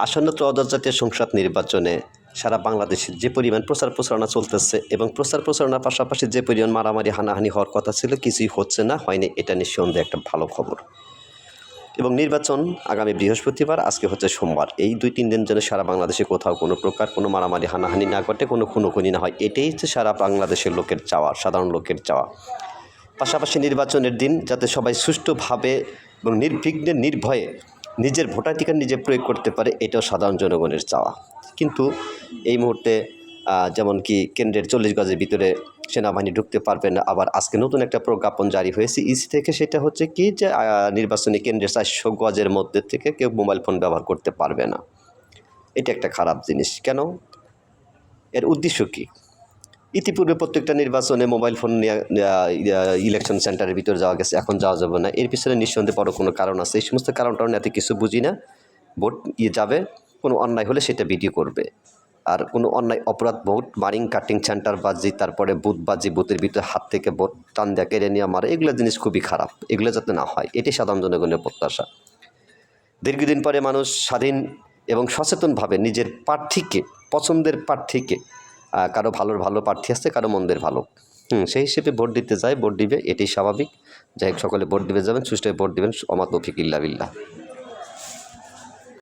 আসন্ন ত্রয়োদশ জাতীয় সংসদ নির্বাচনে সারা বাংলাদেশে যে পরিমাণ প্রচার প্রচারণা চলতেছে এবং প্রচার প্রচারণার পাশাপাশি যে পরিমাণ মারামারি হানাহানি হওয়ার কথা ছিল কিছুই হচ্ছে না, হয়নি, এটা নিঃসন্দেহে একটা ভালো খবর। এবং নির্বাচন আগামী বৃহস্পতিবার, আজকে হচ্ছে সোমবার, এই 2-3 দিন যেন সারা বাংলাদেশে কোথাও কোনো প্রকার কোনো মারামারি হানাহানি না ঘটে, কোনো খুনোখুনি না হয়, এটাই হচ্ছে সারা বাংলাদেশের লোকের চাওয়া, সাধারণ লোকের চাওয়া। পাশাপাশি নির্বাচনের দিন যাতে সবাই সুষ্ঠুভাবে এবং নির্বিঘ্নে নির্ভয়ে নিজের ভোটাধিকার নিজে প্রয়োগ করতে পারে, এটাও সাধারণ জনগণের চাওয়া। কিন্তু এই মুহূর্তে যেমন কি কেন্দ্রের 40 গজের ভিতরে সেনাবাহিনী ঢুকতে পারবে না, আবার আজকে নতুন একটা প্রজ্ঞাপন জারি হয়েছে ইসি থেকে, সেটা হচ্ছে কি যে নির্বাচনী কেন্দ্রের 400 গজের মধ্যে থেকে কেউ মোবাইল ফোন ব্যবহার করতে পারবে না। এটা একটা খারাপ জিনিস। কেন? এর উদ্দেশ্য কী? ইতিপূর্বে প্রত্যেকটা নির্বাচনে মোবাইল ফোন নিয়ে ইলেকশন সেন্টারের ভিতরে যাওয়া গেছে, এখন যাওয়া যাবে না। এর পিছনে নিঃসন্দেহে বড় কোনো কারণ আছে। এই সমস্ত কারণ এত কিছু বুঝি না। ভোট যাবে, কোনো অন্যায় হলে সেটা ভিডিও করবে, আর কোনো অন্যায় অপরাধ, ভোট মারিং কাটিং সেন্টার বাজি, তারপরে বুথবাজি, বুথের ভিতরে হাত থেকে ভোট টান দেওয়া, কেড়ে নিয়ে মারা, এগুলো জিনিস খুবই খারাপ। এগুলো যাতে না হয়, এটি সাধারণ জনগণের প্রত্যাশা। দীর্ঘদিন পরে মানুষ স্বাধীন এবং সচেতনভাবে নিজের প্রার্থীকে, পছন্দের প্রার্থীকে, কারো ভালোর ভালো প্রার্থী আছে, কারো মন্দের ভালো, সেই হিসেবে ভোট দিতে যায়, ভোট দিবে, এটাই স্বাভাবিক। যাই হোক, সকলে ভোট দিবে যাবেন, সুষ্ঠুভাবে ভোট দিবেন। ওমা তৌফিক ইল্লা বিল্লাহ।